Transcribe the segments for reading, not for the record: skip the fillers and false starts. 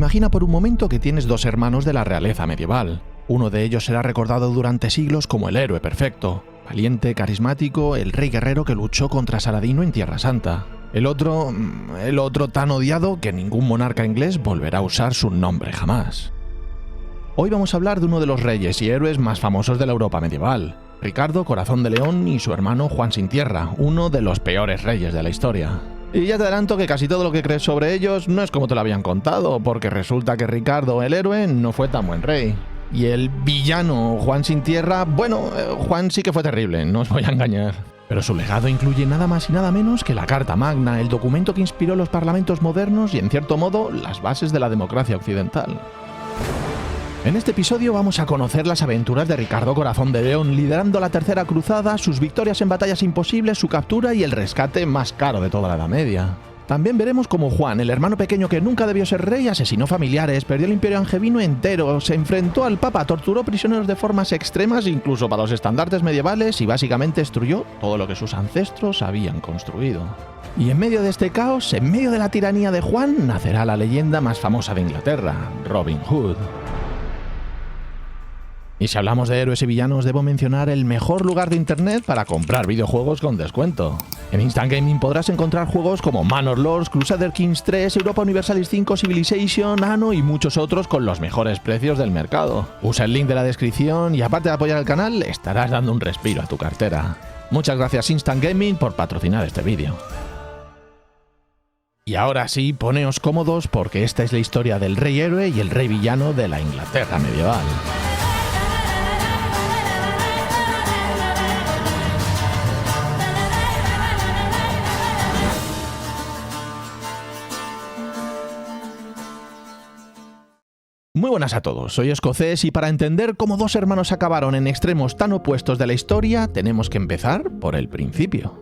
Imagina por un momento que tienes dos hermanos de la realeza medieval. Uno de ellos será recordado durante siglos como el héroe perfecto, valiente, carismático, el rey guerrero que luchó contra Saladino en Tierra Santa. El otro tan odiado que ningún monarca inglés volverá a usar su nombre jamás. Hoy vamos a hablar de uno de los reyes y héroes más famosos de la Europa medieval, Ricardo Corazón de León y su hermano Juan Sin Tierra, uno de los peores reyes de la historia. Y ya te adelanto que casi todo lo que crees sobre ellos no es como te lo habían contado, porque resulta que Ricardo, el héroe, no fue tan buen rey. Y el villano Juan Sin Tierra, Juan sí que fue terrible, no os voy a engañar. Pero su legado incluye nada más y nada menos que la Carta Magna, el documento que inspiró los parlamentos modernos y, en cierto modo, las bases de la democracia occidental. En este episodio vamos a conocer las aventuras de Ricardo Corazón de León liderando la Tercera Cruzada, sus victorias en batallas imposibles, su captura y el rescate más caro de toda la Edad Media. También veremos cómo Juan, el hermano pequeño que nunca debió ser rey, asesinó familiares, perdió el imperio angevino entero, se enfrentó al Papa, torturó prisioneros de formas extremas incluso para los estandartes medievales y básicamente destruyó todo lo que sus ancestros habían construido. Y en medio de este caos, en medio de la tiranía de Juan, nacerá la leyenda más famosa de Inglaterra, Robin Hood. Y si hablamos de héroes y villanos, debo mencionar el mejor lugar de internet para comprar videojuegos con descuento. En Instant Gaming podrás encontrar juegos como Manor Lords, Crusader Kings 3, Europa Universalis 5, Civilization, Anno y muchos otros con los mejores precios del mercado. Usa el link de la descripción y aparte de apoyar el canal, le estarás dando un respiro a tu cartera. Muchas gracias Instant Gaming por patrocinar este vídeo. Y ahora sí, poneos cómodos porque esta es la historia del rey héroe y el rey villano de la Inglaterra medieval. Muy buenas a todos, soy Escocés y para entender cómo dos hermanos acabaron en extremos tan opuestos de la historia, tenemos que empezar por el principio.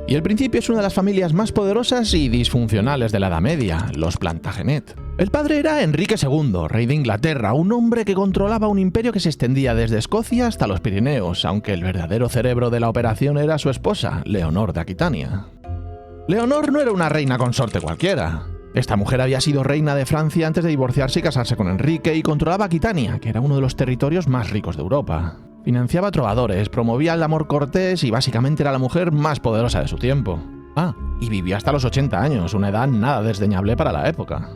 Y el principio es una de las familias más poderosas y disfuncionales de la Edad Media, los Plantagenet. El padre era Enrique II, rey de Inglaterra, un hombre que controlaba un imperio que se extendía desde Escocia hasta los Pirineos, aunque el verdadero cerebro de la operación era su esposa, Leonor de Aquitania. Leonor no era una reina consorte cualquiera. Esta mujer había sido reina de Francia antes de divorciarse y casarse con Enrique y controlaba Aquitania, que era uno de los territorios más ricos de Europa. Financiaba trovadores, promovía el amor cortés y básicamente era la mujer más poderosa de su tiempo. Y vivió hasta los 80 años, una edad nada desdeñable para la época.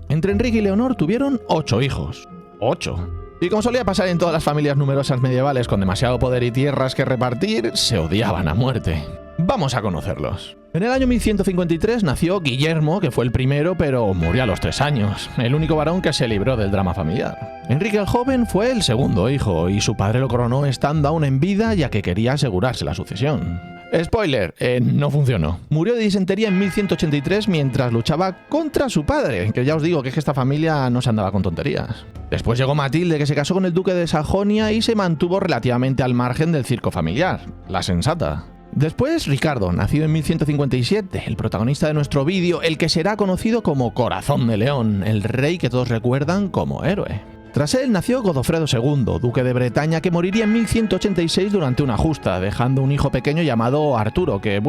Entre Enrique y Leonor tuvieron 8 hijos. 8. Y como solía pasar en todas las familias numerosas medievales con demasiado poder y tierras que repartir, se odiaban a muerte. Vamos a conocerlos. En el año 1153 nació Guillermo, que fue el primero, pero murió a los 3 años, el único varón que se libró del drama familiar. Enrique el joven fue el segundo hijo, y su padre lo coronó estando aún en vida, ya que quería asegurarse la sucesión. Spoiler, no funcionó. Murió de disentería en 1183 mientras luchaba contra su padre, que ya os digo que es que esta familia no se andaba con tonterías. Después llegó Matilde, que se casó con el duque de Sajonia y se mantuvo relativamente al margen del circo familiar, la sensata. Después Ricardo, nacido en 1157, el protagonista de nuestro vídeo, el que será conocido como Corazón de León, el rey que todos recuerdan como héroe. Tras él nació Godofredo II, duque de Bretaña, que moriría en 1186 durante una justa, dejando un hijo pequeño llamado Arturo, que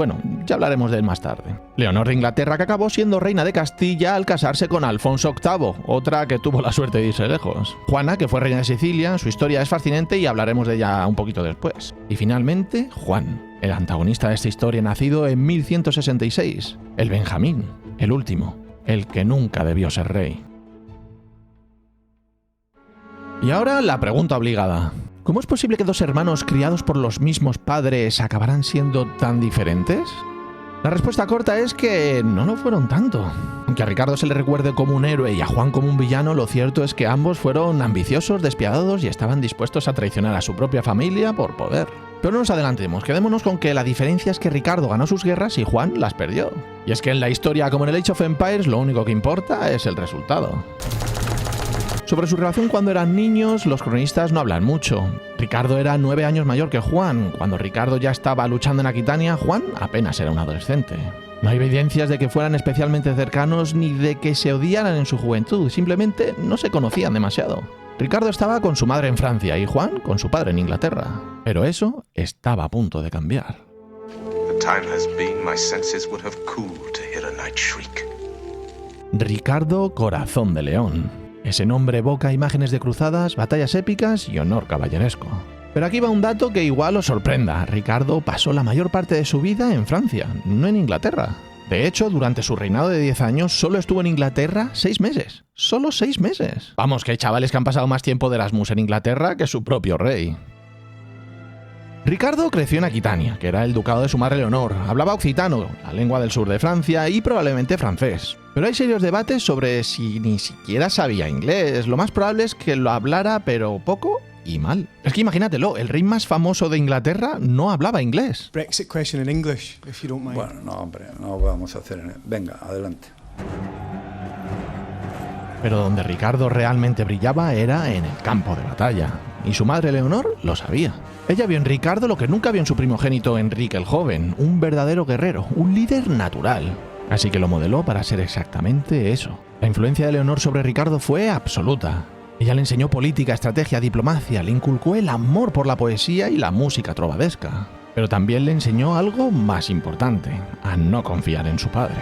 ya hablaremos de él más tarde. Leonor de Inglaterra, que acabó siendo reina de Castilla al casarse con Alfonso VIII, otra que tuvo la suerte de irse lejos. Juana, que fue reina de Sicilia, su historia es fascinante y hablaremos de ella un poquito después. Y finalmente, Juan, el antagonista de esta historia, nacido en 1166, el Benjamín, el último, el que nunca debió ser rey. Y ahora la pregunta obligada. ¿Cómo es posible que dos hermanos criados por los mismos padres acabaran siendo tan diferentes? La respuesta corta es que no lo fueron tanto. Aunque a Ricardo se le recuerde como un héroe y a Juan como un villano, lo cierto es que ambos fueron ambiciosos, despiadados y estaban dispuestos a traicionar a su propia familia por poder. Pero no nos adelantemos, quedémonos con que la diferencia es que Ricardo ganó sus guerras y Juan las perdió. Y es que en la historia, como en el Age of Empires, lo único que importa es el resultado. Sobre su relación cuando eran niños, los cronistas no hablan mucho. Ricardo era 9 años mayor que Juan. Cuando Ricardo ya estaba luchando en Aquitania, Juan apenas era un adolescente. No hay evidencias de que fueran especialmente cercanos ni de que se odiaran en su juventud, simplemente no se conocían demasiado. Ricardo estaba con su madre en Francia y Juan con su padre en Inglaterra. Pero eso estaba a punto de cambiar. The time has been my senses would have cooled to hear a night shriek. Ricardo Corazón de León. Ese nombre evoca imágenes de cruzadas, batallas épicas y honor caballeresco. Pero aquí va un dato que igual os sorprenda. Ricardo pasó la mayor parte de su vida en Francia, no en Inglaterra. De hecho, durante su reinado de 10 años solo estuvo en Inglaterra 6 meses. ¡Solo 6 meses! Vamos, que hay chavales que han pasado más tiempo de Erasmus en Inglaterra que su propio rey. Ricardo creció en Aquitania, que era el ducado de su madre Leonor. Hablaba occitano, la lengua del sur de Francia, y probablemente francés. Pero hay serios debates sobre si ni siquiera sabía inglés. Lo más probable es que lo hablara, pero poco y mal. Es que imagínatelo, el rey más famoso de Inglaterra no hablaba inglés. Brexit question in English, if you don't mind. Bueno, no, hombre, no vamos a hacer... Venga, adelante. Pero donde Ricardo realmente brillaba era en el campo de batalla. Y su madre Leonor lo sabía. Ella vio en Ricardo lo que nunca vio en su primogénito Enrique el Joven, un verdadero guerrero, un líder natural. Así que lo modeló para ser exactamente eso. La influencia de Leonor sobre Ricardo fue absoluta. Ella le enseñó política, estrategia, diplomacia, le inculcó el amor por la poesía y la música trovadesca. Pero también le enseñó algo más importante, a no confiar en su padre.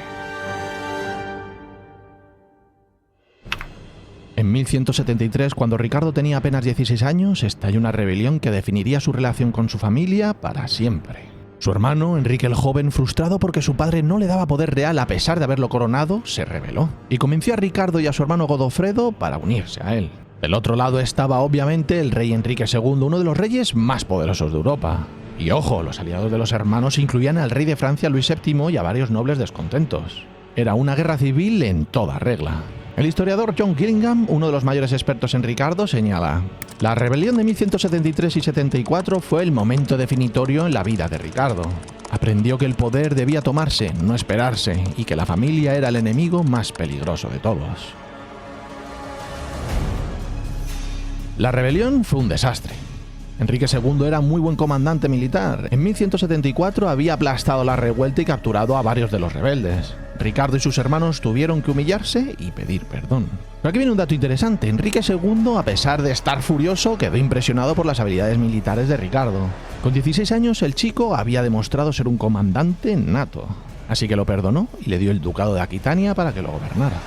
En 1173, cuando Ricardo tenía apenas 16 años, estalló una rebelión que definiría su relación con su familia para siempre. Su hermano, Enrique el Joven, frustrado porque su padre no le daba poder real a pesar de haberlo coronado, se rebeló y convenció a Ricardo y a su hermano Godofredo para unirse a él. Del otro lado estaba obviamente el rey Enrique II, uno de los reyes más poderosos de Europa. Y ojo, los aliados de los hermanos incluían al rey de Francia Luis VII y a varios nobles descontentos. Era una guerra civil en toda regla. El historiador John Gillingham, uno de los mayores expertos en Ricardo, señala: la rebelión de 1173 y 74 fue el momento definitorio en la vida de Ricardo. Aprendió que el poder debía tomarse, no esperarse, y que la familia era el enemigo más peligroso de todos. La rebelión fue un desastre. Enrique II era muy buen comandante militar. En 1174 había aplastado la revuelta y capturado a varios de los rebeldes. Ricardo y sus hermanos tuvieron que humillarse y pedir perdón. Pero aquí viene un dato interesante. Enrique II, a pesar de estar furioso, quedó impresionado por las habilidades militares de Ricardo. Con 16 años, el chico había demostrado ser un comandante nato. Así que lo perdonó y le dio el ducado de Aquitania para que lo gobernara.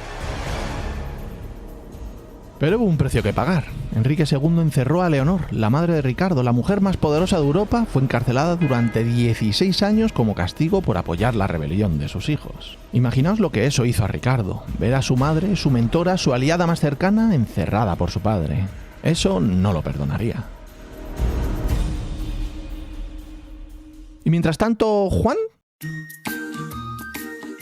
Pero hubo un precio que pagar. Enrique II encerró a Leonor, la madre de Ricardo, la mujer más poderosa de Europa. Fue encarcelada durante 16 años como castigo por apoyar la rebelión de sus hijos. Imaginaos lo que eso hizo a Ricardo, ver a su madre, su mentora, su aliada más cercana, encerrada por su padre. Eso no lo perdonaría. Y mientras tanto, Juan...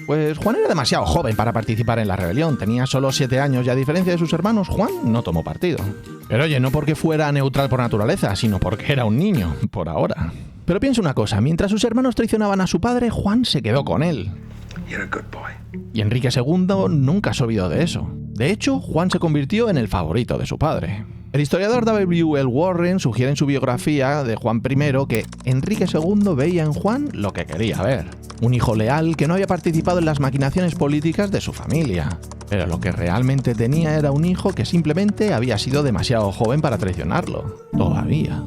Pues Juan era demasiado joven para participar en la rebelión, tenía solo 7 años y a diferencia de sus hermanos, Juan no tomó partido. Pero oye, no porque fuera neutral por naturaleza, sino porque era un niño, por ahora. Pero piensa una cosa, mientras sus hermanos traicionaban a su padre, Juan se quedó con él. Y Enrique II nunca se olvidó de eso. De hecho, Juan se convirtió en el favorito de su padre. El historiador W. L. Warren sugiere en su biografía de Juan I que Enrique II veía en Juan lo que quería ver. Un hijo leal que no había participado en las maquinaciones políticas de su familia. Pero lo que realmente tenía era un hijo que simplemente había sido demasiado joven para traicionarlo. Todavía.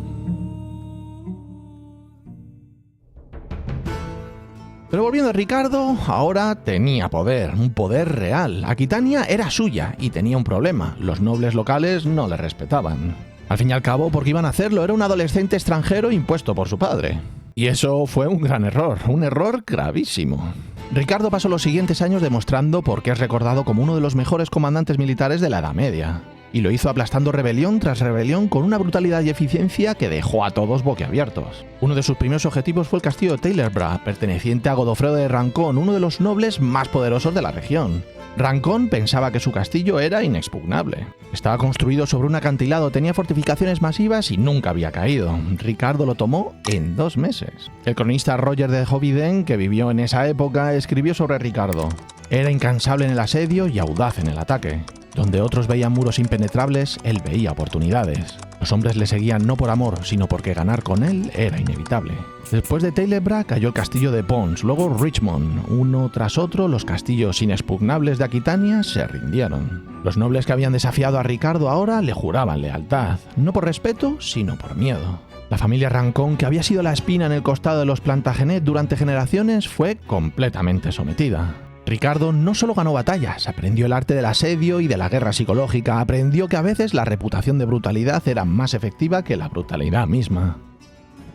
Pero volviendo a Ricardo, ahora tenía poder, un poder real. Aquitania era suya y tenía un problema. Los nobles locales no le respetaban. Al fin y al cabo, ¿por qué iban a hacerlo? Era un adolescente extranjero impuesto por su padre. Y eso fue un gran error, un error gravísimo. Ricardo pasó los siguientes años demostrando por qué es recordado como uno de los mejores comandantes militares de la Edad Media. Y lo hizo aplastando rebelión tras rebelión con una brutalidad y eficiencia que dejó a todos boquiabiertos. Uno de sus primeros objetivos fue el castillo de Tailerbra, perteneciente a Godofredo de Rancón, uno de los nobles más poderosos de la región. Rancón pensaba que su castillo era inexpugnable. Estaba construido sobre un acantilado, tenía fortificaciones masivas y nunca había caído. Ricardo lo tomó en 2 meses. El cronista Roger de Hoveden, que vivió en esa época, escribió sobre Ricardo: era incansable en el asedio y audaz en el ataque. Donde otros veían muros impenetrables, él veía oportunidades. Los hombres le seguían no por amor, sino porque ganar con él era inevitable. Después de Tailerbra cayó el castillo de Pons, luego Richmond. Uno tras otro, los castillos inexpugnables de Aquitania se rindieron. Los nobles que habían desafiado a Ricardo ahora le juraban lealtad, no por respeto, sino por miedo. La familia Rancón, que había sido la espina en el costado de los Plantagenet durante generaciones, fue completamente sometida. Ricardo no solo ganó batallas, aprendió el arte del asedio y de la guerra psicológica, aprendió que a veces la reputación de brutalidad era más efectiva que la brutalidad misma.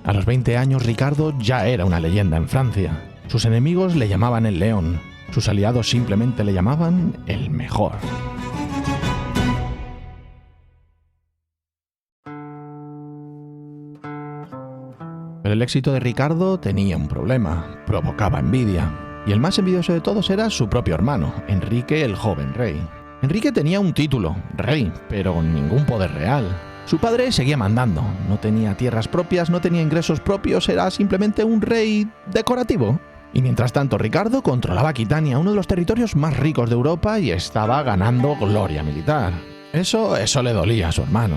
A los 20 años Ricardo ya era una leyenda en Francia. Sus enemigos le llamaban el León, sus aliados simplemente le llamaban el mejor. Pero el éxito de Ricardo tenía un problema, provocaba envidia. Y el más envidioso de todos era su propio hermano, Enrique el joven rey. Enrique tenía un título, rey, pero ningún poder real. Su padre seguía mandando, no tenía tierras propias, no tenía ingresos propios, era simplemente un rey decorativo. Y mientras tanto Ricardo controlaba Aquitania, uno de los territorios más ricos de Europa, y estaba ganando gloria militar. Eso le dolía a su hermano.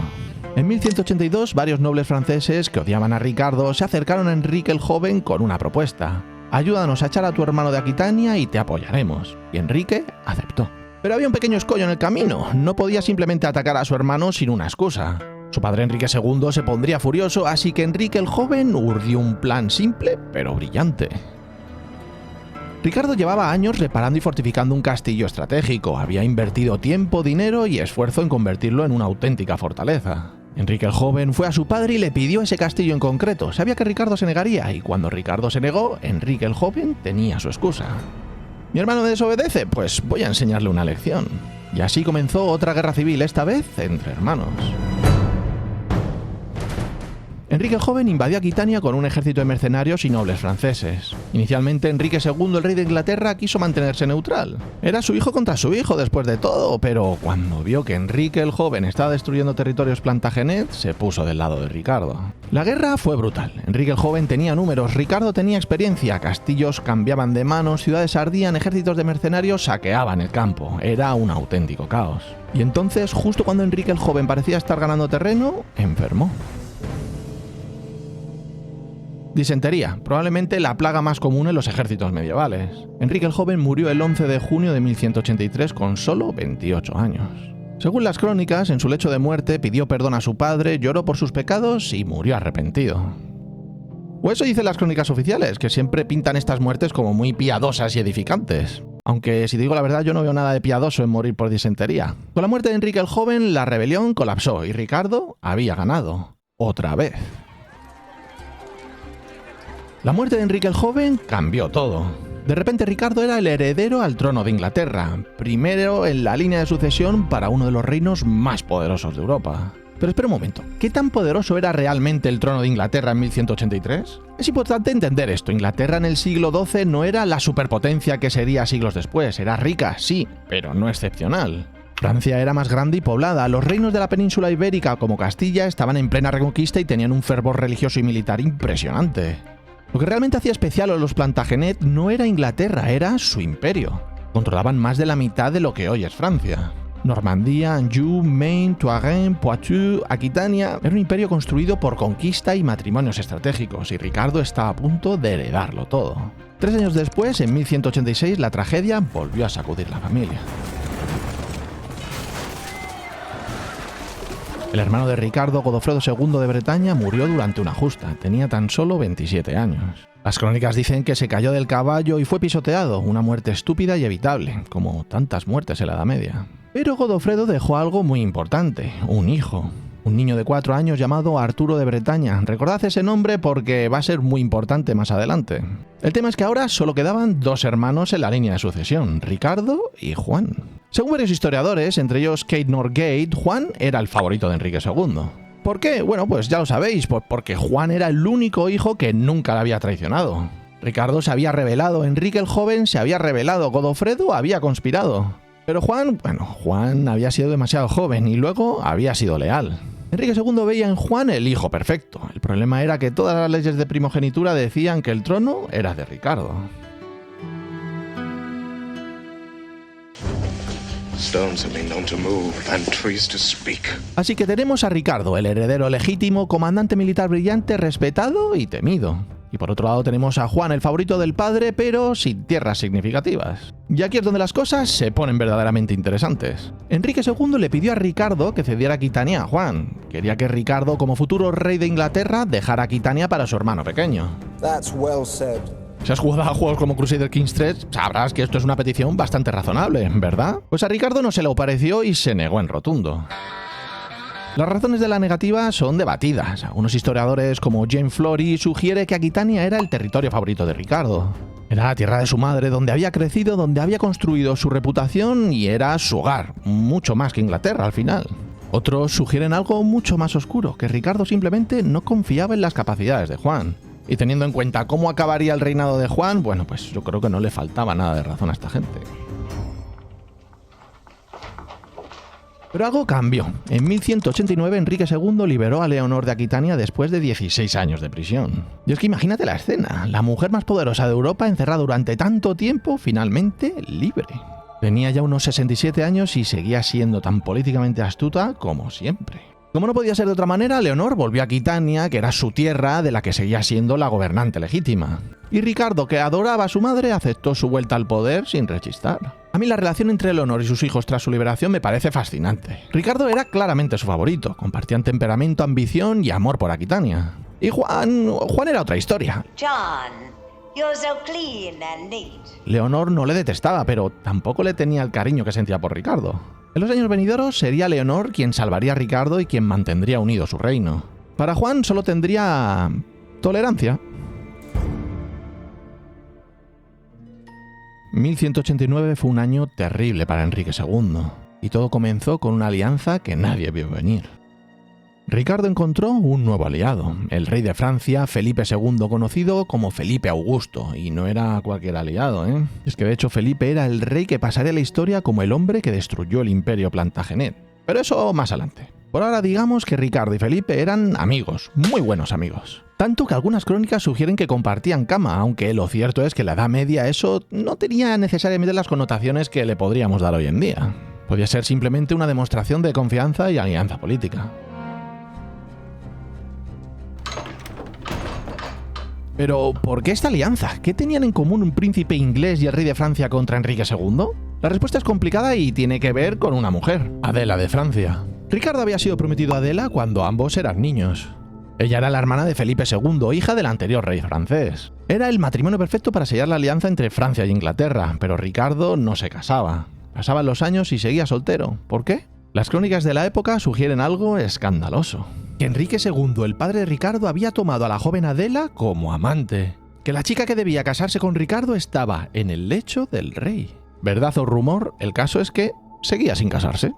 En 1182, varios nobles franceses que odiaban a Ricardo se acercaron a Enrique el joven con una propuesta. Ayúdanos a echar a tu hermano de Aquitania y te apoyaremos. Y Enrique aceptó. Pero había un pequeño escollo en el camino. No podía simplemente atacar a su hermano sin una excusa. Su padre Enrique II se pondría furioso, así que Enrique el joven urdió un plan simple pero brillante. Ricardo llevaba años reparando y fortificando un castillo estratégico. Había invertido tiempo, dinero y esfuerzo en convertirlo en una auténtica fortaleza. Enrique el joven fue a su padre y le pidió ese castillo en concreto. Sabía que Ricardo se negaría, y cuando Ricardo se negó, Enrique el joven tenía su excusa. ¿Mi hermano me desobedece? Pues voy a enseñarle una lección. Y así comenzó otra guerra civil, esta vez entre hermanos. Enrique el joven invadió Aquitania con un ejército de mercenarios y nobles franceses. Inicialmente Enrique II, el rey de Inglaterra, quiso mantenerse neutral. Era su hijo contra su hijo después de todo, pero cuando vio que Enrique el joven estaba destruyendo territorios Plantagenet, se puso del lado de Ricardo. La guerra fue brutal. Enrique el joven tenía números, Ricardo tenía experiencia, castillos cambiaban de manos, ciudades ardían, ejércitos de mercenarios saqueaban el campo. Era un auténtico caos. Y entonces, justo cuando Enrique el joven parecía estar ganando terreno, enfermó. Disentería, probablemente la plaga más común en los ejércitos medievales. Enrique el joven murió el 11 de junio de 1183 con solo 28 años. Según las crónicas, en su lecho de muerte pidió perdón a su padre, lloró por sus pecados y murió arrepentido. O eso dicen las crónicas oficiales, que siempre pintan estas muertes como muy piadosas y edificantes. Aunque, si digo la verdad, yo no veo nada de piadoso en morir por disentería. Con la muerte de Enrique el joven, la rebelión colapsó y Ricardo había ganado. Otra vez. La muerte de Enrique el joven cambió todo. De repente Ricardo era el heredero al trono de Inglaterra, primero en la línea de sucesión para uno de los reinos más poderosos de Europa. Pero espera un momento, ¿qué tan poderoso era realmente el trono de Inglaterra en 1183? Es importante entender esto, Inglaterra en el siglo XII no era la superpotencia que sería siglos después, era rica, sí, pero no excepcional. Francia era más grande y poblada, los reinos de la península ibérica como Castilla estaban en plena reconquista y tenían un fervor religioso y militar impresionante. Lo que realmente hacía especial a los Plantagenet no era Inglaterra, era su imperio. Controlaban más de la mitad de lo que hoy es Francia. Normandía, Anjou, Maine, Touraine, Poitou, Aquitania... Era un imperio construido por conquista y matrimonios estratégicos, y Ricardo estaba a punto de heredarlo todo. 3 años después, en 1186, la tragedia volvió a sacudir la familia. El hermano de Ricardo, Godofredo II de Bretaña, murió durante una justa. Tenía tan solo 27 años. Las crónicas dicen que se cayó del caballo y fue pisoteado, una muerte estúpida y evitable, como tantas muertes en la Edad Media. Pero Godofredo dejó algo muy importante, un hijo. Un niño de 4 años llamado Arturo de Bretaña. Recordad ese nombre porque va a ser muy importante más adelante. El tema es que ahora solo quedaban 2 hermanos en la línea de sucesión, Ricardo y Juan. Según varios historiadores, entre ellos Kate Norgate, Juan era el favorito de Enrique II. ¿Por qué? Bueno, pues ya lo sabéis, porque Juan era el único hijo que nunca le había traicionado. Ricardo se había rebelado, Enrique el joven se había rebelado, Godofredo había conspirado. Pero Juan había sido demasiado joven y luego había sido leal. Enrique II veía en Juan el hijo perfecto. El problema era que todas las leyes de primogenitura decían que el trono era de Ricardo. Así que tenemos a Ricardo, el heredero legítimo, comandante militar brillante, respetado y temido. Y por otro lado tenemos a Juan, el favorito del padre, pero sin tierras significativas. Y aquí es donde las cosas se ponen verdaderamente interesantes. Enrique II le pidió a Ricardo que cediera Aquitania a Juan. Quería que Ricardo, como futuro rey de Inglaterra, dejara Aquitania para su hermano pequeño. That's well said. Si has jugado a juegos como Crusader Kings 3, sabrás que esto es una petición bastante razonable, ¿verdad? Pues a Ricardo no se lo pareció y se negó en rotundo. Las razones de la negativa son debatidas. Algunos historiadores como James Flory sugiere que Aquitania era el territorio favorito de Ricardo. Era la tierra de su madre, donde había crecido, donde había construido su reputación y era su hogar, mucho más que Inglaterra al final. Otros sugieren algo mucho más oscuro, que Ricardo simplemente no confiaba en las capacidades de Juan. Y teniendo en cuenta cómo acabaría el reinado de Juan, bueno, pues yo creo que no le faltaba nada de razón a esta gente. Pero algo cambió. En 1189 Enrique II liberó a Leonor de Aquitania después de 16 años de prisión. Y es que imagínate la escena, la mujer más poderosa de Europa encerrada durante tanto tiempo, finalmente libre. Tenía ya unos 67 años y seguía siendo tan políticamente astuta como siempre. Como no podía ser de otra manera, Leonor volvió a Aquitania, que era su tierra, de la que seguía siendo la gobernante legítima. Y Ricardo, que adoraba a su madre, aceptó su vuelta al poder sin rechistar. A mí la relación entre Leonor y sus hijos tras su liberación me parece fascinante. Ricardo era claramente su favorito, compartían temperamento, ambición y amor por Aquitania. Y Juan era otra historia. John, you're so clean and neat. Leonor no le detestaba, pero tampoco le tenía el cariño que sentía por Ricardo. En los años venideros sería Leonor quien salvaría a Ricardo y quien mantendría unido su reino. Para Juan solo tendría tolerancia. 1189 fue un año terrible para Enrique II, y todo comenzó con una alianza que nadie vio venir. Ricardo encontró un nuevo aliado, el rey de Francia, Felipe II, conocido como Felipe Augusto, y no era cualquier aliado, ¿eh? Es que de hecho Felipe era el rey que pasaría a la historia como el hombre que destruyó el imperio Plantagenet. Pero eso más adelante. Por ahora digamos que Ricardo y Felipe eran amigos, muy buenos amigos. Tanto que algunas crónicas sugieren que compartían cama, aunque lo cierto es que en la Edad Media eso no tenía necesariamente las connotaciones que le podríamos dar hoy en día. Podía ser simplemente una demostración de confianza y alianza política. Pero, ¿por qué esta alianza? ¿Qué tenían en común un príncipe inglés y el rey de Francia contra Enrique II? La respuesta es complicada y tiene que ver con una mujer, Adela de Francia. Ricardo había sido prometido a Adela cuando ambos eran niños. Ella era la hermana de Felipe II, hija del anterior rey francés. Era el matrimonio perfecto para sellar la alianza entre Francia y Inglaterra, pero Ricardo no se casaba. Pasaban los años y seguía soltero. ¿Por qué? Las crónicas de la época sugieren algo escandaloso. Que Enrique II, el padre de Ricardo, había tomado a la joven Adela como amante. Que la chica que debía casarse con Ricardo estaba en el lecho del rey. ¿Verdad o rumor? El caso es que seguía sin casarse.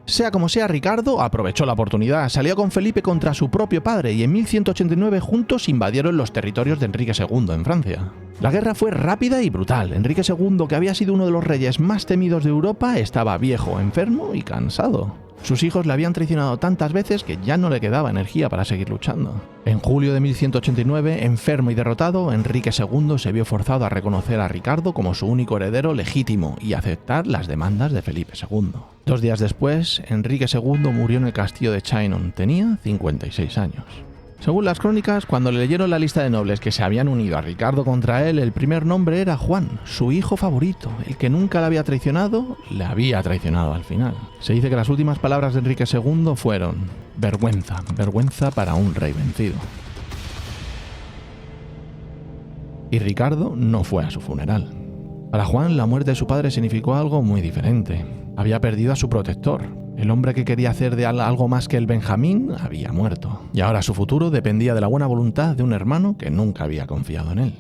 Sea como sea, Ricardo aprovechó la oportunidad, salió con Felipe contra su propio padre y en 1189 juntos invadieron los territorios de Enrique II en Francia. La guerra fue rápida y brutal. Enrique II, que había sido uno de los reyes más temidos de Europa, estaba viejo, enfermo y cansado. Sus hijos le habían traicionado tantas veces que ya no le quedaba energía para seguir luchando. En julio de 1189, enfermo y derrotado, Enrique II se vio forzado a reconocer a Ricardo como su único heredero legítimo y aceptar las demandas de Felipe II. 2 días después, Enrique II murió en el castillo de Chinon. Tenía 56 años. Según las crónicas, cuando le leyeron la lista de nobles que se habían unido a Ricardo contra él, el primer nombre era Juan, su hijo favorito. El que nunca le había traicionado al final. Se dice que las últimas palabras de Enrique II fueron: vergüenza, vergüenza para un rey vencido. Y Ricardo no fue a su funeral. Para Juan, la muerte de su padre significó algo muy diferente. Había perdido a su protector. El hombre que quería hacer de algo más que el Benjamín había muerto. Y ahora su futuro dependía de la buena voluntad de un hermano que nunca había confiado en él.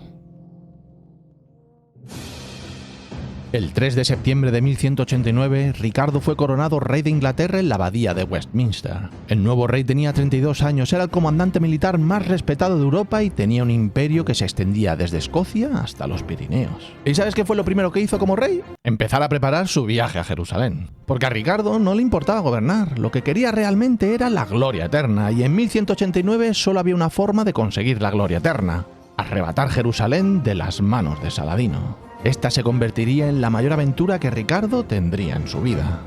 El 3 de septiembre de 1189, Ricardo fue coronado rey de Inglaterra en la abadía de Westminster. El nuevo rey tenía 32 años, era el comandante militar más respetado de Europa y tenía un imperio que se extendía desde Escocia hasta los Pirineos. ¿Y sabes qué fue lo primero que hizo como rey? Empezar a preparar su viaje a Jerusalén. Porque a Ricardo no le importaba gobernar, lo que quería realmente era la gloria eterna, y en 1189 solo había una forma de conseguir la gloria eterna: arrebatar Jerusalén de las manos de Saladino. Esta se convertiría en la mayor aventura que Ricardo tendría en su vida.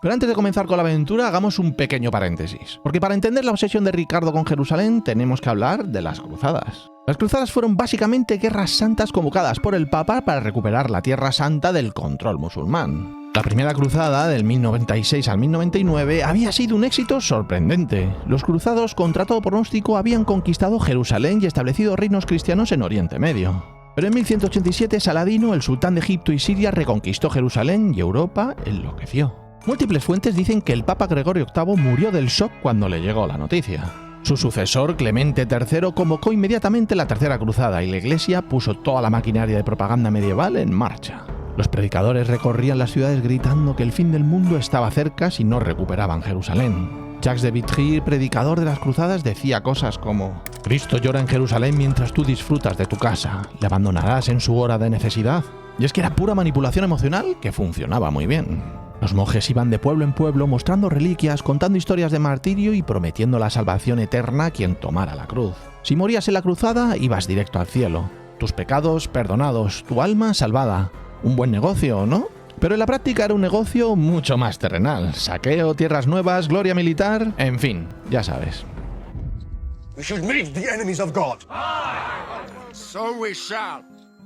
Pero antes de comenzar con la aventura, hagamos un pequeño paréntesis. Porque para entender la obsesión de Ricardo con Jerusalén, tenemos que hablar de las cruzadas. Las cruzadas fueron básicamente guerras santas convocadas por el Papa para recuperar la Tierra Santa del control musulmán. La primera cruzada, del 1096 al 1099, había sido un éxito sorprendente. Los cruzados, contra todo pronóstico, habían conquistado Jerusalén y establecido reinos cristianos en Oriente Medio. Pero en 1187 Saladino, el sultán de Egipto y Siria, reconquistó Jerusalén y Europa enloqueció. Múltiples fuentes dicen que el Papa Gregorio VIII murió del shock cuando le llegó la noticia. Su sucesor, Clemente III, convocó inmediatamente la Tercera Cruzada y la Iglesia puso toda la maquinaria de propaganda medieval en marcha. Los predicadores recorrían las ciudades gritando que el fin del mundo estaba cerca si no recuperaban Jerusalén. Jacques de Vitry, predicador de las cruzadas, decía cosas como: Cristo llora en Jerusalén mientras tú disfrutas de tu casa, ¿le abandonarás en su hora de necesidad? Y es que era pura manipulación emocional que funcionaba muy bien. Los monjes iban de pueblo en pueblo mostrando reliquias, contando historias de martirio y prometiendo la salvación eterna a quien tomara la cruz. Si morías en la cruzada, ibas directo al cielo. Tus pecados perdonados, tu alma salvada. Un buen negocio, ¿no? Pero en la práctica era un negocio mucho más terrenal. Saqueo, tierras nuevas, gloria militar, en fin, ya sabes.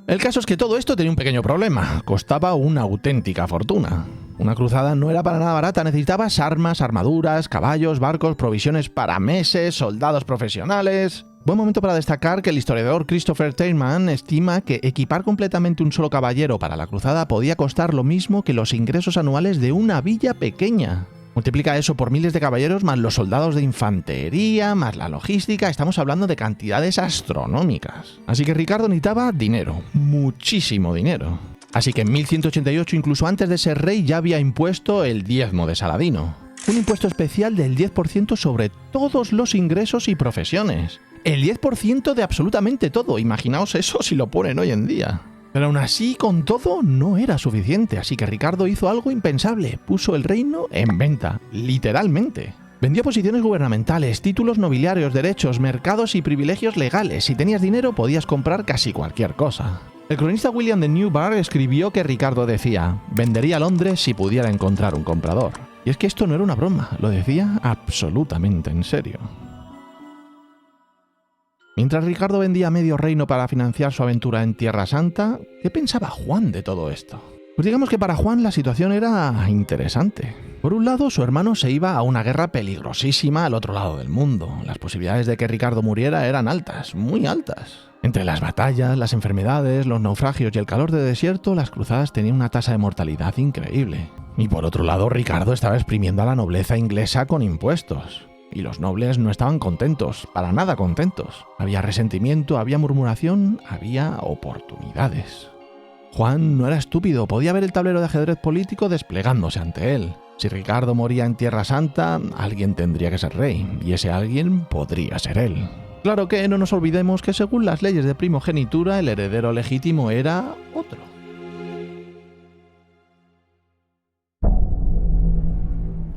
El caso es que todo esto tenía un pequeño problema. Costaba una auténtica fortuna. Una cruzada no era para nada barata, necesitabas armas, armaduras, caballos, barcos, provisiones para meses, soldados profesionales. Buen momento para destacar que el historiador Christopher Teilman estima que equipar completamente un solo caballero para la cruzada podía costar lo mismo que los ingresos anuales de una villa pequeña. Multiplica eso por miles de caballeros más los soldados de infantería, más la logística, estamos hablando de cantidades astronómicas. Así que Ricardo necesitaba dinero, muchísimo dinero. Así que en 1188, incluso antes de ser rey, ya había impuesto el diezmo de Saladino. Un impuesto especial del 10% sobre todos los ingresos y profesiones. El 10% de absolutamente todo, imaginaos eso si lo ponen hoy en día. Pero aún así, con todo, no era suficiente, así que Ricardo hizo algo impensable, puso el reino en venta, literalmente. Vendió posiciones gubernamentales, títulos nobiliarios, derechos, mercados y privilegios legales. Si tenías dinero podías comprar casi cualquier cosa. El cronista William de Newbar escribió que Ricardo decía: vendería Londres si pudiera encontrar un comprador. Y es que esto no era una broma, lo decía absolutamente en serio. Mientras Ricardo vendía medio reino para financiar su aventura en Tierra Santa, ¿qué pensaba Juan de todo esto? Pues digamos que para Juan la situación era interesante. Por un lado, su hermano se iba a una guerra peligrosísima al otro lado del mundo. Las posibilidades de que Ricardo muriera eran altas, muy altas. Entre las batallas, las enfermedades, los naufragios y el calor de desierto, las cruzadas tenían una tasa de mortalidad increíble. Y por otro lado, Ricardo estaba exprimiendo a la nobleza inglesa con impuestos. Y los nobles no estaban contentos, para nada contentos. Había resentimiento, había murmuración, había oportunidades. Juan no era estúpido, podía ver el tablero de ajedrez político desplegándose ante él. Si Ricardo moría en Tierra Santa, alguien tendría que ser rey, y ese alguien podría ser él. Claro que no nos olvidemos que según las leyes de primogenitura, el heredero legítimo era otro.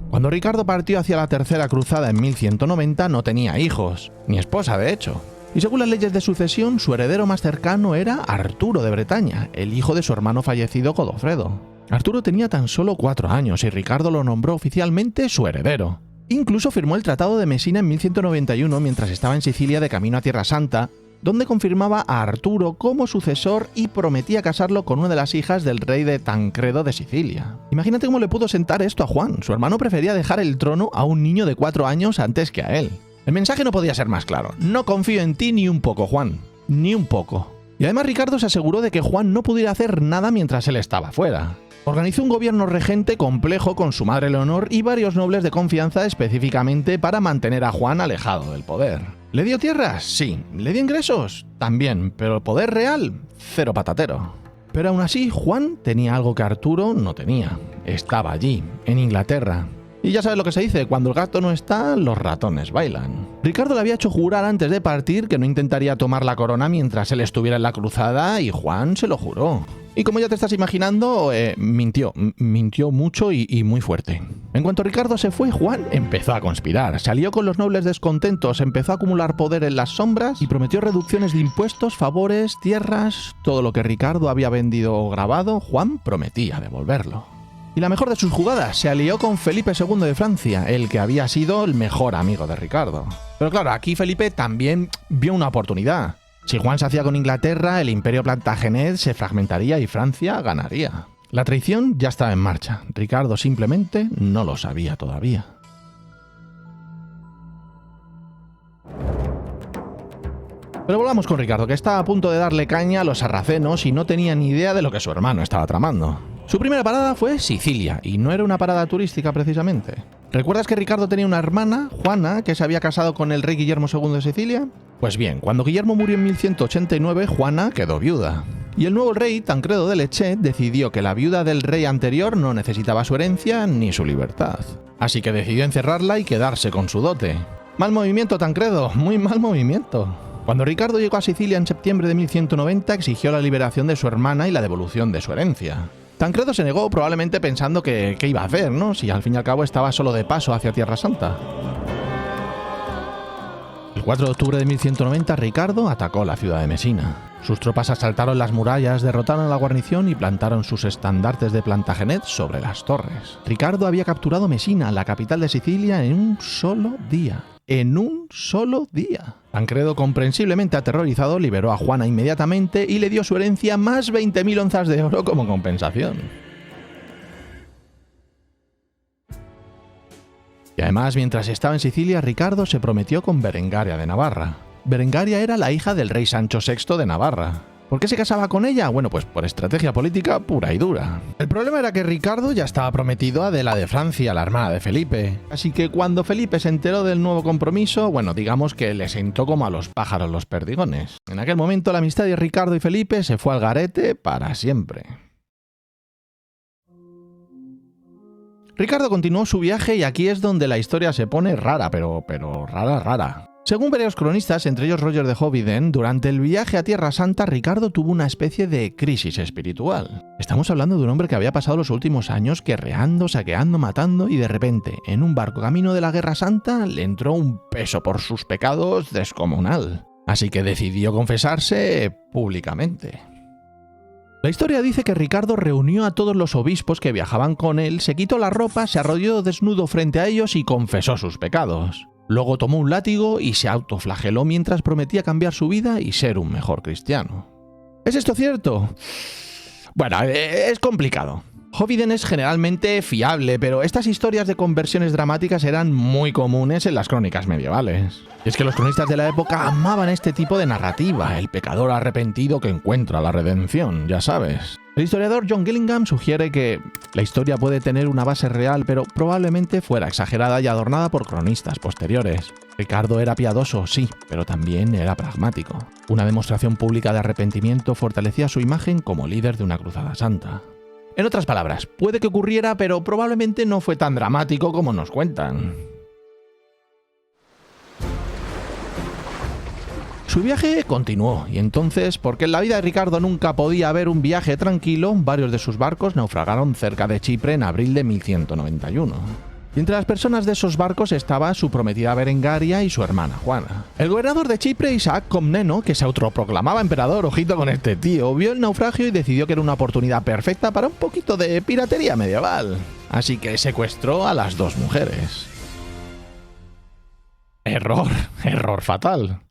Cuando Ricardo partió hacia la Tercera Cruzada en 1190 no tenía hijos, ni esposa de hecho. Y según las leyes de sucesión, su heredero más cercano era Arturo de Bretaña, el hijo de su hermano fallecido Godofredo. Arturo tenía tan solo 4 años y Ricardo lo nombró oficialmente su heredero. Incluso firmó el Tratado de Mesina en 1191 mientras estaba en Sicilia de camino a Tierra Santa, donde confirmaba a Arturo como sucesor y prometía casarlo con una de las hijas del rey de Tancredo de Sicilia. Imagínate cómo le pudo sentar esto a Juan. Su hermano prefería dejar el trono a un niño de 4 años antes que a él. El mensaje no podía ser más claro. No confío en ti ni un poco, Juan. Ni un poco. Y además Ricardo se aseguró de que Juan no pudiera hacer nada mientras él estaba fuera. Organizó un gobierno regente complejo con su madre Leonor y varios nobles de confianza específicamente para mantener a Juan alejado del poder. ¿Le dio tierras? Sí. ¿Le dio ingresos? También. Pero el poder real, cero patatero. Pero aún así, Juan tenía algo que Arturo no tenía. Estaba allí, en Inglaterra. Y ya sabes lo que se dice, cuando el gato no está, los ratones bailan. Ricardo le había hecho jurar antes de partir que no intentaría tomar la corona mientras él estuviera en la cruzada y Juan se lo juró. Y como ya te estás imaginando, mintió mucho y muy fuerte. En cuanto Ricardo se fue, Juan empezó a conspirar. Salió con los nobles descontentos, empezó a acumular poder en las sombras y prometió reducciones de impuestos, favores, tierras. Todo lo que Ricardo había vendido o grabado, Juan prometía devolverlo. Y la mejor de sus jugadas, se alió con Felipe II de Francia, el que había sido el mejor amigo de Ricardo. Pero claro, aquí Felipe también vio una oportunidad. Si Juan se hacía con Inglaterra, el imperio plantagenet se fragmentaría y Francia ganaría. La traición ya estaba en marcha. Ricardo simplemente no lo sabía todavía. Pero volvamos con Ricardo, que estaba a punto de darle caña a los sarracenos y no tenía ni idea de lo que su hermano estaba tramando. Su primera parada fue Sicilia, y no era una parada turística precisamente. ¿Recuerdas que Ricardo tenía una hermana, Juana, que se había casado con el rey Guillermo II de Sicilia? Pues bien, cuando Guillermo murió en 1189, Juana quedó viuda. Y el nuevo rey, Tancredo de Lecce, decidió que la viuda del rey anterior no necesitaba su herencia ni su libertad. Así que decidió encerrarla y quedarse con su dote. Mal movimiento, Tancredo, muy mal movimiento. Cuando Ricardo llegó a Sicilia en septiembre de 1190, exigió la liberación de su hermana y la devolución de su herencia. Tancredo se negó, probablemente pensando que qué iba a hacer, ¿no? Si al fin y al cabo estaba solo de paso hacia Tierra Santa. El 4 de octubre de 1190, Ricardo atacó la ciudad de Mesina. Sus tropas asaltaron las murallas, derrotaron a la guarnición y plantaron sus estandartes de Plantagenet sobre las torres. Ricardo había capturado Mesina, la capital de Sicilia, en un solo día. ¡En un solo día! Tancredo, comprensiblemente aterrorizado, liberó a Juana inmediatamente y le dio su herencia más 20.000 onzas de oro como compensación. Y además, mientras estaba en Sicilia, Ricardo se prometió con Berengaria de Navarra. Berengaria era la hija del rey Sancho VI de Navarra. ¿Por qué se casaba con ella? Bueno, pues por estrategia política pura y dura. El problema era que Ricardo ya estaba prometido a Adela de Francia, la hermana de Felipe. Así que cuando Felipe se enteró del nuevo compromiso, bueno, digamos que le sentó como a los pájaros los perdigones. En aquel momento la amistad de Ricardo y Felipe se fue al garete para siempre. Ricardo continuó su viaje y aquí es donde la historia se pone rara, pero rara. Según varios cronistas, entre ellos Roger de Hoviden, durante el viaje a Tierra Santa, Ricardo tuvo una especie de crisis espiritual. Estamos hablando de un hombre que había pasado los últimos años guerreando, saqueando, matando y de repente, en un barco camino de la Guerra Santa, le entró un peso por sus pecados descomunal. Así que decidió confesarse públicamente. La historia dice que Ricardo reunió a todos los obispos que viajaban con él, se quitó la ropa, se arrodilló desnudo frente a ellos y confesó sus pecados. Luego tomó un látigo y se autoflageló mientras prometía cambiar su vida y ser un mejor cristiano. ¿Es esto cierto? Bueno, es complicado. Hoviden es generalmente fiable, pero estas historias de conversiones dramáticas eran muy comunes en las crónicas medievales. Y es que los cronistas de la época amaban este tipo de narrativa, el pecador arrepentido que encuentra la redención, ya sabes. El historiador John Gillingham sugiere que la historia puede tener una base real, pero probablemente fuera exagerada y adornada por cronistas posteriores. Ricardo era piadoso, sí, pero también era pragmático. Una demostración pública de arrepentimiento fortalecía su imagen como líder de una cruzada santa. En otras palabras, puede que ocurriera, pero probablemente no fue tan dramático como nos cuentan. Su viaje continuó, y entonces, porque en la vida de Ricardo nunca podía haber un viaje tranquilo, varios de sus barcos naufragaron cerca de Chipre en abril de 1191. Y entre las personas de esos barcos estaba su prometida Berengaria y su hermana Juana. El gobernador de Chipre, Isaac Comneno, que se autoproclamaba emperador, ojito con este tío, vio el naufragio y decidió que era una oportunidad perfecta para un poquito de piratería medieval. Así que secuestró a las dos mujeres. Error fatal.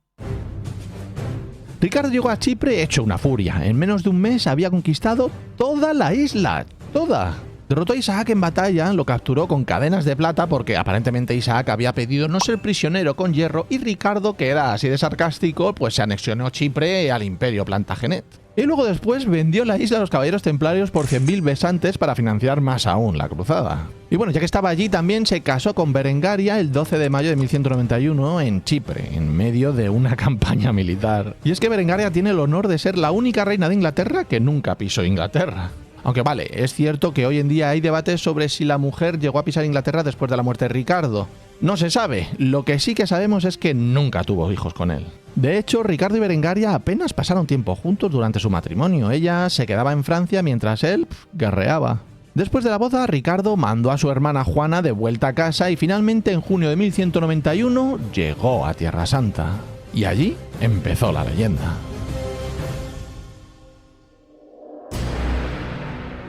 Ricardo llegó a Chipre hecho una furia. En menos de un mes había conquistado toda la isla, toda. Derrotó a Isaac en batalla, lo capturó con cadenas de plata porque aparentemente Isaac había pedido no ser prisionero con hierro y Ricardo, que era así de sarcástico, pues se anexionó Chipre al imperio Plantagenet. Y luego después vendió la isla a los caballeros templarios por 100.000 besantes para financiar más aún la cruzada. Y bueno, ya que estaba allí también se casó con Berengaria el 12 de mayo de 1191 en Chipre, en medio de una campaña militar. Y es que Berengaria tiene el honor de ser la única reina de Inglaterra que nunca pisó Inglaterra. Aunque vale, es cierto que hoy en día hay debates sobre si la mujer llegó a pisar Inglaterra después de la muerte de Ricardo. No se sabe, lo que sí que sabemos es que nunca tuvo hijos con él. De hecho, Ricardo y Berengaria apenas pasaron tiempo juntos durante su matrimonio. Ella se quedaba en Francia mientras él guerreaba. Después de la boda, Ricardo mandó a su hermana Juana de vuelta a casa y finalmente en junio de 1191 llegó a Tierra Santa. Y allí empezó la leyenda.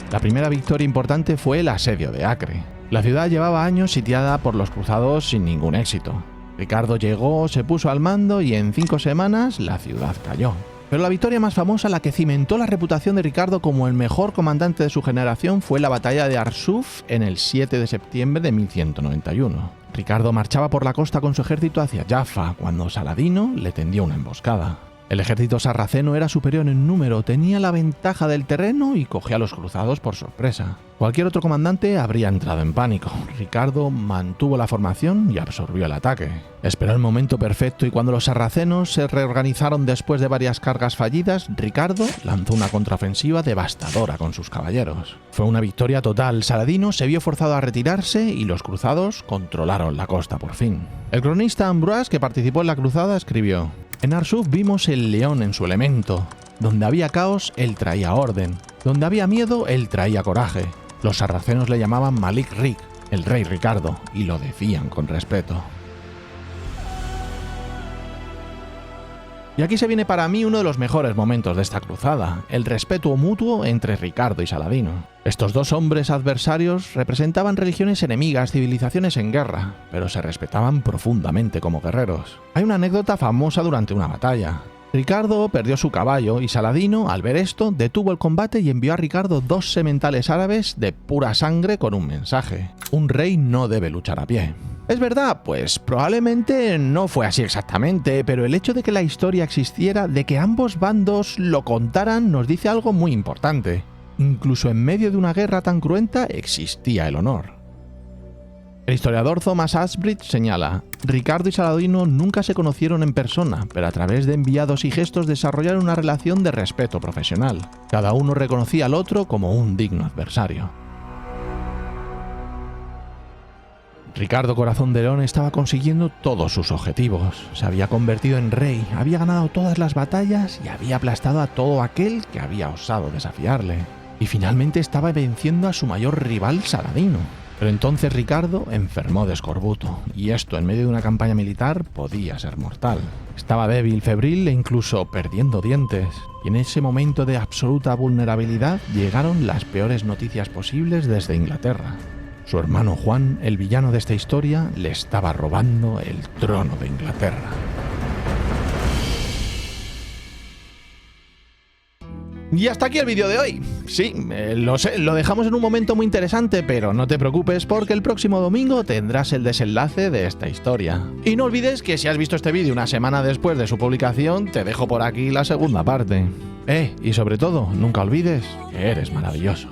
La primera victoria importante fue el asedio de Acre. La ciudad llevaba años sitiada por los cruzados sin ningún éxito. Ricardo llegó, se puso al mando y en 5 semanas la ciudad cayó. Pero la victoria más famosa, la que cimentó la reputación de Ricardo como el mejor comandante de su generación, fue la batalla de Arsuf en el 7 de septiembre de 1191. Ricardo marchaba por la costa con su ejército hacia Jaffa, cuando Saladino le tendió una emboscada. El ejército sarraceno era superior en número, tenía la ventaja del terreno y cogía a los cruzados por sorpresa. Cualquier otro comandante habría entrado en pánico. Ricardo mantuvo la formación y absorbió el ataque. Esperó el momento perfecto y cuando los sarracenos se reorganizaron después de varias cargas fallidas, Ricardo lanzó una contraofensiva devastadora con sus caballeros. Fue una victoria total. Saladino se vio forzado a retirarse y los cruzados controlaron la costa por fin. El cronista Ambroise, que participó en la cruzada, escribió: en Arsuf vimos el león en su elemento. Donde había caos, él traía orden. Donde había miedo, él traía coraje. Los sarracenos le llamaban Malik Rik, el rey Ricardo, y lo decían con respeto. Y aquí se viene para mí uno de los mejores momentos de esta cruzada, el respeto mutuo entre Ricardo y Saladino. Estos dos hombres adversarios representaban religiones enemigas, civilizaciones en guerra, pero se respetaban profundamente como guerreros. Hay una anécdota famosa durante una batalla. Ricardo perdió su caballo y Saladino, al ver esto, detuvo el combate y envió a Ricardo 2 sementales árabes de pura sangre con un mensaje: un rey no debe luchar a pie. ¿Es verdad? Pues probablemente no fue así exactamente, pero el hecho de que la historia existiera, de que ambos bandos lo contaran, nos dice algo muy importante. Incluso en medio de una guerra tan cruenta existía el honor. El historiador Thomas Asbridge señala: Ricardo y Saladino nunca se conocieron en persona, pero a través de enviados y gestos desarrollaron una relación de respeto profesional. Cada uno reconocía al otro como un digno adversario. Ricardo Corazón de León estaba consiguiendo todos sus objetivos. Se había convertido en rey, había ganado todas las batallas y había aplastado a todo aquel que había osado desafiarle. Y finalmente estaba venciendo a su mayor rival, Saladino. Pero entonces Ricardo enfermó de escorbuto, y esto en medio de una campaña militar podía ser mortal. Estaba débil, febril e incluso perdiendo dientes. Y en ese momento de absoluta vulnerabilidad llegaron las peores noticias posibles desde Inglaterra. Su hermano Juan, el villano de esta historia, le estaba robando el trono de Inglaterra. Y hasta aquí el vídeo de hoy. Sí, lo sé, lo dejamos en un momento muy interesante, pero no te preocupes porque el próximo domingo tendrás el desenlace de esta historia. Y no olvides que si has visto este vídeo una semana después de su publicación, te dejo por aquí la segunda parte. Y sobre todo, nunca olvides que eres maravilloso.